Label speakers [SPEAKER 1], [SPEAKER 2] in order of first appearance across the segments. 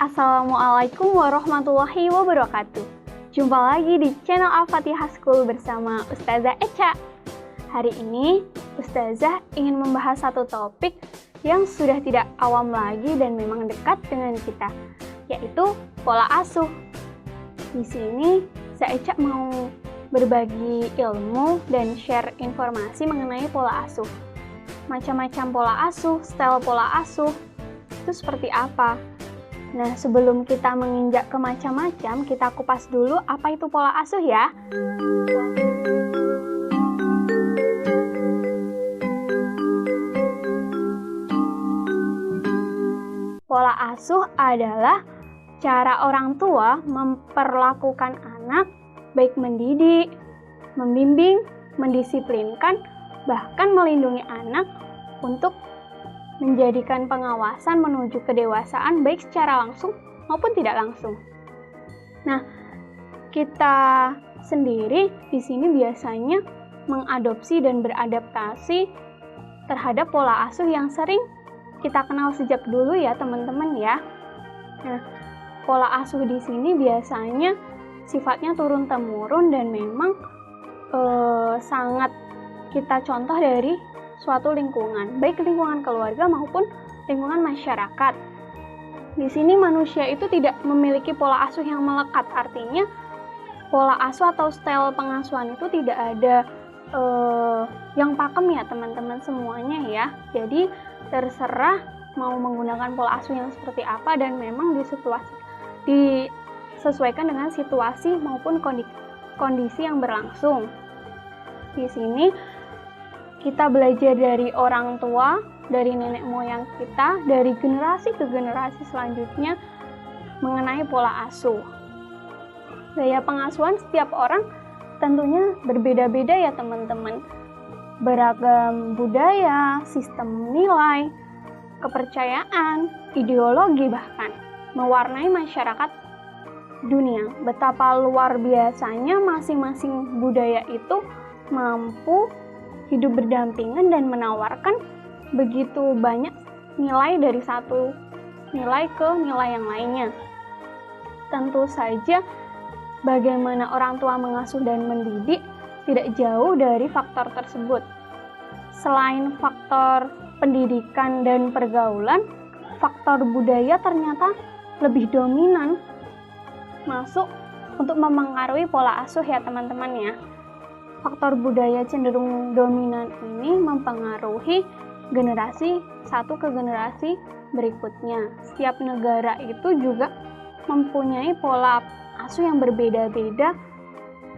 [SPEAKER 1] Assalamualaikum warahmatullahi wabarakatuh. Jumpa lagi di channel Al-Fatihah School bersama Ustazah Echa. Hari ini, Ustazah ingin membahas satu topik yang sudah tidak awam lagi dan memang dekat dengan kita, yaitu pola asuh. Di sini, Ustazah Echa mau berbagi ilmu dan share informasi mengenai pola asuh. Macam-macam pola asuh, style pola asuh, itu seperti apa? Nah, sebelum kita menginjak ke macam-macam, kita kupas dulu apa itu pola asuh ya. Pola asuh adalah cara orang tua memperlakukan anak, baik mendidik, membimbing, mendisiplinkan, bahkan melindungi anak untuk menjadikan pengawasan menuju kedewasaan baik secara langsung maupun tidak langsung. Nah, kita sendiri di sini biasanya mengadopsi dan beradaptasi terhadap pola asuh yang sering kita kenal sejak dulu ya teman-teman ya. Nah, pola asuh di sini biasanya sifatnya turun-temurun dan memang sangat kita contoh dari suatu lingkungan, baik lingkungan keluarga maupun lingkungan masyarakat. Di sini manusia itu tidak memiliki pola asuh yang melekat, artinya pola asuh atau style pengasuhan itu tidak ada yang pakem ya teman-teman semuanya ya. Jadi terserah mau menggunakan pola asuh yang seperti apa dan memang disesuaikan dengan situasi maupun kondisi yang berlangsung. Di sini kita belajar dari orang tua, dari nenek moyang kita, dari generasi ke generasi selanjutnya mengenai pola asuh. Gaya pengasuhan setiap orang tentunya berbeda-beda ya teman-teman. Beragam budaya, sistem nilai, kepercayaan, ideologi bahkan mewarnai masyarakat dunia. Betapa luar biasanya masing-masing budaya itu mampu hidup berdampingan dan menawarkan begitu banyak nilai dari satu nilai ke nilai yang lainnya. Tentu saja bagaimana orang tua mengasuh dan mendidik tidak jauh dari faktor tersebut. Selain faktor pendidikan dan pergaulan, faktor budaya ternyata lebih dominan masuk untuk memengaruhi pola asuh ya teman-teman ya. Faktor budaya cenderung dominan ini mempengaruhi generasi satu ke generasi berikutnya. Setiap negara itu juga mempunyai pola asuh yang berbeda-beda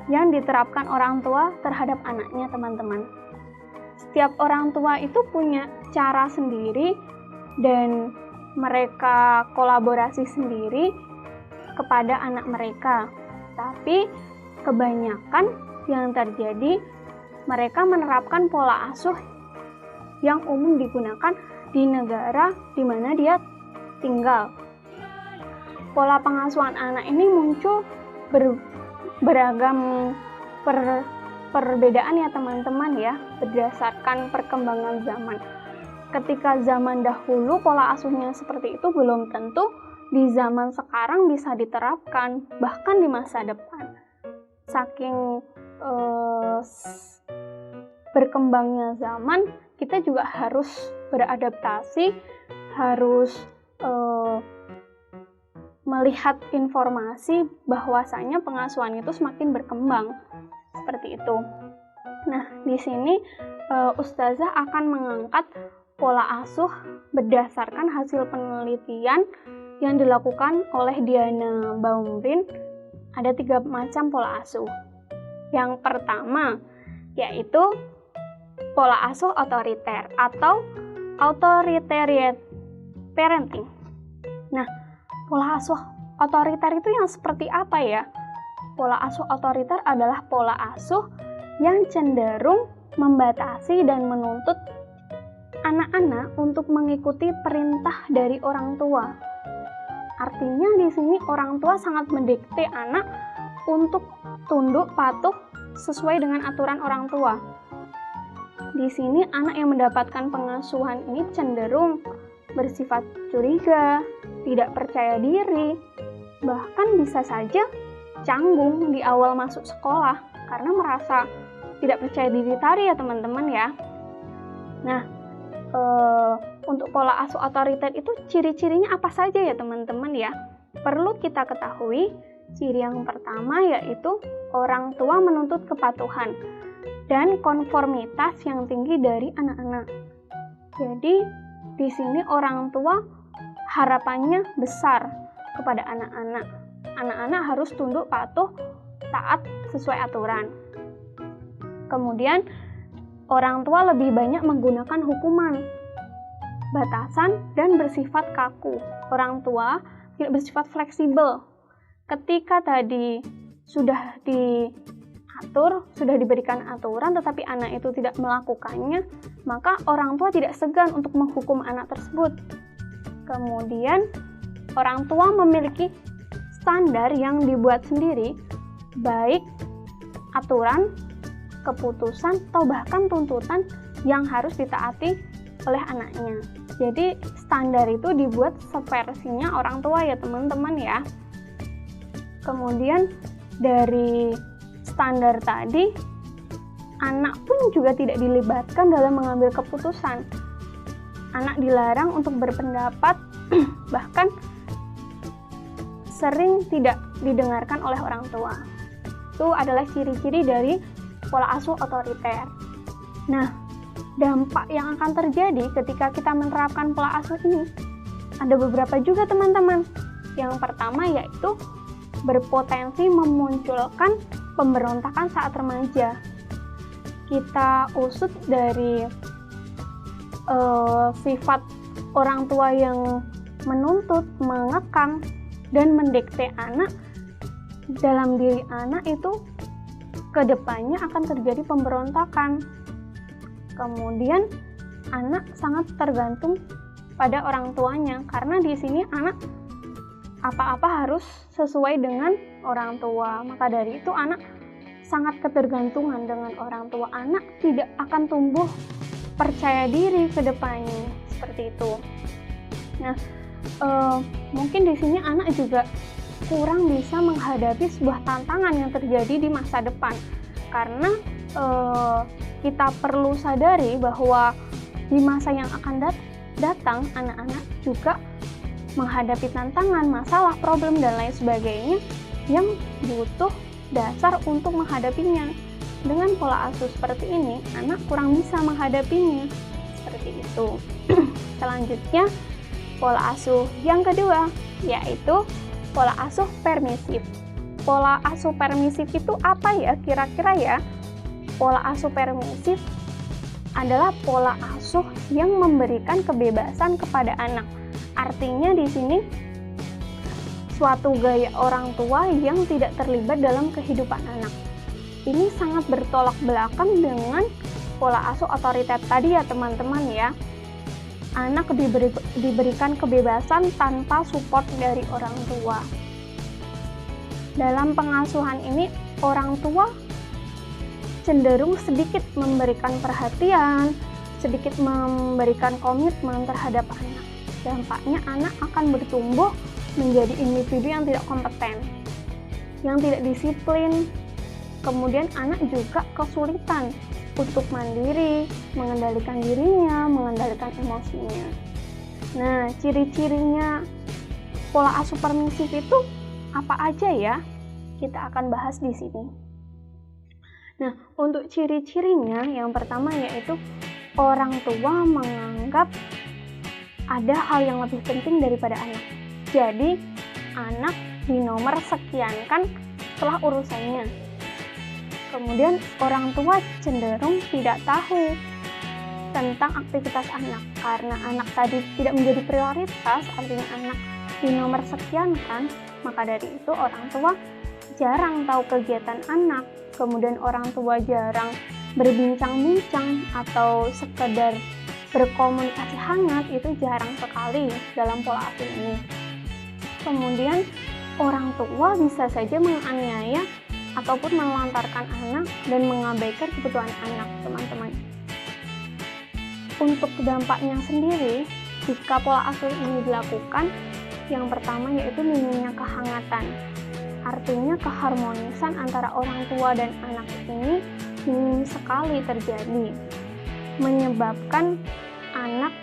[SPEAKER 1] yang diterapkan orang tua terhadap anaknya teman-teman. Setiap orang tua itu punya cara sendiri dan mereka kolaborasi sendiri kepada anak mereka. Tapi kebanyakan yang terjadi, mereka menerapkan pola asuh yang umum digunakan di negara di mana dia tinggal. Pola pengasuhan anak ini muncul beragam perbedaan ya teman-teman ya, berdasarkan perkembangan zaman. Ketika zaman dahulu pola asuhnya seperti itu, belum tentu di zaman sekarang bisa diterapkan, bahkan di masa depan. Saking berkembangnya zaman, kita juga harus beradaptasi, harus melihat informasi bahwasanya pengasuhan itu semakin berkembang seperti itu. Nah, di sini Ustazah akan mengangkat pola asuh berdasarkan hasil penelitian yang dilakukan oleh Diana Baumrind. Ada 3 macam pola asuh. Yang pertama yaitu pola asuh otoriter atau authoritarian parenting. Nah, pola asuh otoriter itu yang seperti apa ya? Pola asuh otoriter adalah pola asuh yang cenderung membatasi dan menuntut anak-anak untuk mengikuti perintah dari orang tua. Artinya di sini orang tua sangat mendikte anak untuk tunduk patuh sesuai dengan aturan orang tua. Di sini anak yang mendapatkan pengasuhan ini cenderung bersifat curiga, tidak percaya diri, bahkan bisa saja canggung di awal masuk sekolah karena merasa tidak percaya diri tadi ya teman-teman ya. Nah, untuk pola asuh otoriter itu ciri-cirinya apa saja ya teman-teman ya? Perlu kita ketahui, ciri yang pertama yaitu orang tua menuntut kepatuhan dan konformitas yang tinggi dari anak-anak. Jadi, di sini orang tua harapannya besar kepada anak-anak. Anak-anak harus tunduk patuh, taat sesuai aturan. Kemudian, orang tua lebih banyak menggunakan hukuman, batasan, dan bersifat kaku. Orang tua tidak bersifat fleksibel. Ketika tadi sudah diatur, sudah diberikan aturan, tetapi anak itu tidak melakukannya, maka orang tua tidak segan untuk menghukum anak tersebut. Kemudian, orang tua memiliki standar yang dibuat sendiri, baik aturan, keputusan, atau bahkan tuntutan yang harus ditaati oleh anaknya. Jadi, standar itu dibuat seversinya orang tua ya teman-teman ya. Kemudian, dari standar tadi, anak pun juga tidak dilibatkan dalam mengambil keputusan. Anak dilarang untuk berpendapat, bahkan sering tidak didengarkan oleh orang tua. Itu adalah ciri-ciri dari pola asuh otoriter. Nah, dampak yang akan terjadi ketika kita menerapkan pola asuh ini ada beberapa juga teman-teman. Yang pertama yaitu berpotensi memunculkan pemberontakan saat remaja. Kita usut dari sifat orang tua yang menuntut, mengekang, dan mendikte anak. Dalam diri anak itu kedepannya akan terjadi pemberontakan. Kemudian anak sangat tergantung pada orang tuanya karena di sini anak apa-apa harus sesuai dengan orang tua. Maka dari itu anak sangat ketergantungan dengan orang tua. Anak tidak akan tumbuh percaya diri ke depannya seperti itu. Nah, mungkin di sini anak juga kurang bisa menghadapi sebuah tantangan yang terjadi di masa depan karena kita perlu sadari bahwa di masa yang akan datang anak-anak juga menghadapi tantangan, masalah, problem, dan lain sebagainya yang butuh dasar untuk menghadapinya. Dengan pola asuh seperti ini, anak kurang bisa menghadapinya. Seperti itu. Selanjutnya, pola asuh yang kedua, yaitu pola asuh permisif. Pola asuh permisif itu apa ya kira-kira ya? Pola asuh permisif adalah pola asuh yang memberikan kebebasan kepada anak. Artinya di sini suatu gaya orang tua yang tidak terlibat dalam kehidupan anak. Ini sangat bertolak belakang dengan pola asuh otoriter tadi ya teman-teman ya. Anak diberikan kebebasan tanpa support dari orang tua. Dalam pengasuhan ini, orang tua cenderung sedikit memberikan perhatian, sedikit memberikan komitmen terhadap anak. Dampaknya anak akan bertumbuh menjadi individu yang tidak kompeten, yang tidak disiplin. Kemudian anak juga kesulitan untuk mandiri, mengendalikan dirinya, mengendalikan emosinya. Nah, ciri-cirinya pola asuh permisif itu apa aja ya? Kita akan bahas di sini. Nah, untuk ciri-cirinya yang pertama yaitu orang tua menganggap ada hal yang lebih penting daripada anak. Jadi, anak dinomor sekiankan setelah urusannya. Kemudian orang tua cenderung tidak tahu tentang aktivitas anak karena anak tadi tidak menjadi prioritas, artinya anak dinomor sekiankan, maka dari itu orang tua jarang tahu kegiatan anak. Kemudian orang tua jarang berbincang-bincang atau sekedar berkomunikasi hangat, itu jarang sekali dalam pola asuh ini. Kemudian orang tua bisa saja menganiaya ataupun melantarkan anak dan mengabaikan kebutuhan anak, teman-teman. Untuk dampaknya sendiri, jika pola asuh ini dilakukan, Yang pertama yaitu minimnya kehangatan. Artinya keharmonisan antara orang tua dan anak ini minim sekali terjadi, menyebabkan anak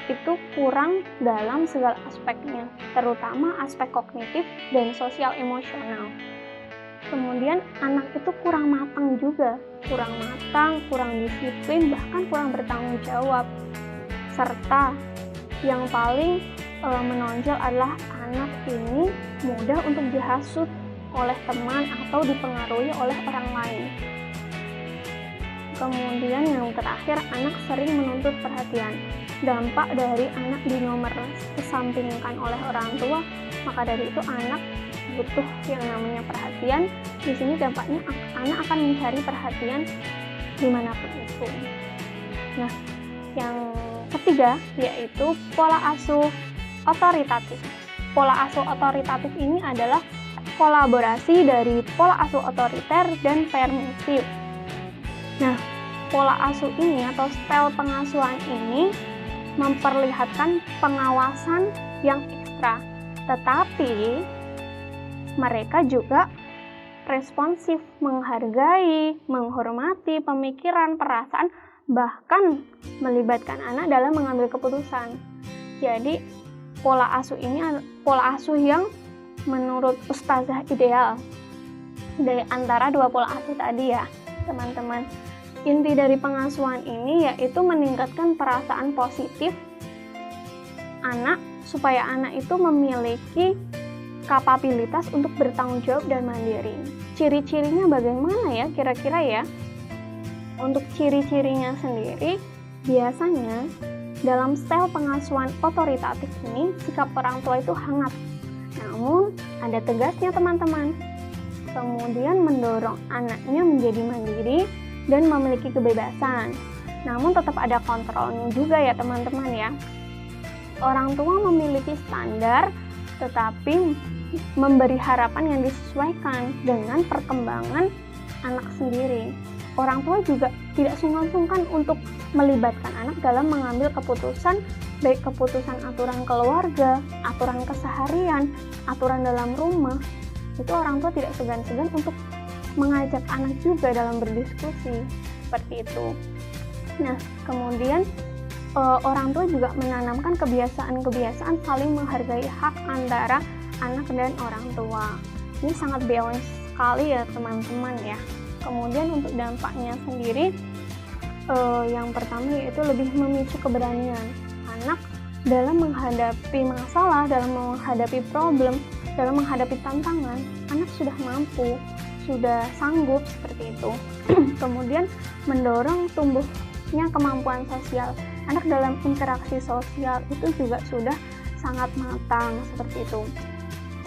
[SPEAKER 1] itu kurang dalam segala aspeknya, terutama aspek kognitif dan sosial emosional. Kemudian anak itu kurang matang juga, kurang disiplin, bahkan kurang bertanggung jawab. Serta yang paling menonjol adalah anak ini mudah untuk dihasut oleh teman atau dipengaruhi oleh orang lain. Kemudian yang terakhir, anak sering menuntut perhatian. Dampak dari anak dinomor kesampingkan oleh orang tua, maka dari itu anak butuh yang namanya perhatian. Di sini dampaknya anak akan mencari perhatian dimanapun itu. Nah, yang ketiga yaitu pola asuh otoritatif. Pola asuh otoritatif ini adalah kolaborasi dari pola asuh otoriter dan permisif. Nah, pola asuh ini atau style pengasuhan ini memperlihatkan pengawasan yang ekstra, tetapi mereka juga responsif, menghargai, menghormati pemikiran, perasaan, bahkan melibatkan anak dalam mengambil keputusan. Jadi, pola asuh ini pola asuh yang menurut ustazah ideal dari antara dua pola asuh tadi ya, teman-teman. Inti dari pengasuhan ini yaitu meningkatkan perasaan positif anak supaya anak itu memiliki kapabilitas untuk bertanggung jawab dan mandiri. Ciri-cirinya bagaimana ya kira-kira ya? Untuk ciri-cirinya sendiri, biasanya dalam style pengasuhan otoritatif ini, sikap orang tua itu hangat, namun ada tegasnya teman-teman. Kemudian mendorong anaknya menjadi mandiri dan memiliki kebebasan, namun tetap ada kontrolnya juga ya teman-teman ya. Orang tua memiliki standar, tetapi memberi harapan yang disesuaikan dengan perkembangan anak sendiri. Orang tua juga tidak sungkan-sungkan untuk melibatkan anak dalam mengambil keputusan, baik keputusan aturan keluarga, aturan keseharian, aturan dalam rumah. Itu orang tua tidak segan-segan untuk mengajak anak juga dalam berdiskusi, seperti itu. Nah, kemudian orang tua juga menanamkan kebiasaan-kebiasaan saling menghargai hak antara anak dan orang tua. Ini sangat balance sekali ya teman-teman ya. Kemudian untuk dampaknya sendiri, yang pertama yaitu lebih memicu keberanian anak dalam menghadapi masalah, dalam menghadapi problem, dalam menghadapi tantangan. Anak sudah mampu, sudah sanggup seperti itu. Kemudian mendorong tumbuhnya kemampuan sosial. Anak dalam interaksi sosial itu juga sudah sangat matang seperti itu.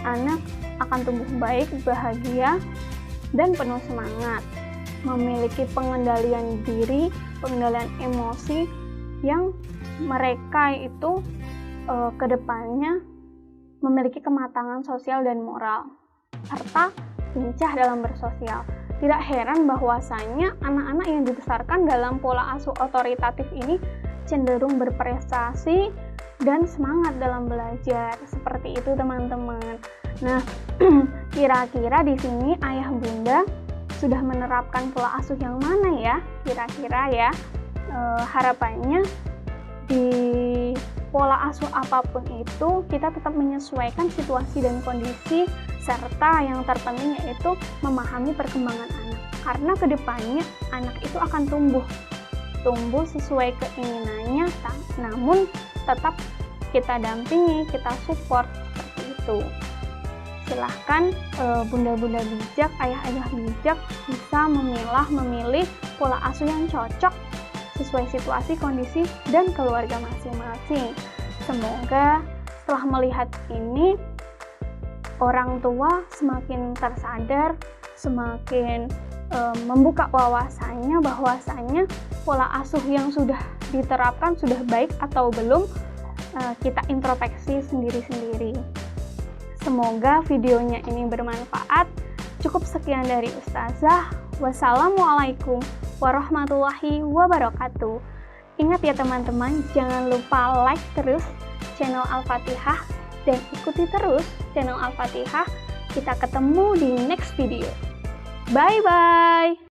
[SPEAKER 1] Anak akan tumbuh baik, bahagia, dan penuh semangat, memiliki pengendalian diri, pengendalian emosi yang mereka itu kedepannya memiliki kematangan sosial dan moral, serta lincah dalam bersosial. Tidak heran bahwasanya anak-anak yang dibesarkan dalam pola asuh otoritatif ini cenderung berprestasi dan semangat dalam belajar. Seperti itu teman-teman. Nah, kira-kira di sini ayah bunda sudah menerapkan pola asuh yang mana ya? Kira-kira ya, harapannya di pola asuh apapun itu kita tetap menyesuaikan situasi dan kondisi, serta yang terpenting yaitu memahami perkembangan anak. Karena kedepannya anak itu akan tumbuh sesuai keinginannya, namun tetap kita dampingi, kita support seperti itu. Silahkan bunda-bunda bijak, ayah-ayah bijak bisa memilih pola asuh yang cocok sesuai situasi, kondisi, dan keluarga masing-masing. Semoga setelah melihat ini, orang tua semakin tersadar, semakin membuka wawasannya bahwasanya pola asuh yang sudah diterapkan sudah baik atau belum, kita introspeksi sendiri-sendiri. Semoga videonya ini bermanfaat. Cukup sekian dari Ustazah. Wassalamualaikum warahmatullahi wabarakatuh. Ingat ya teman-teman, jangan lupa like terus channel Al-Fatihah dan ikuti terus channel Al-Fatihah. Kita ketemu di next video. Bye-bye!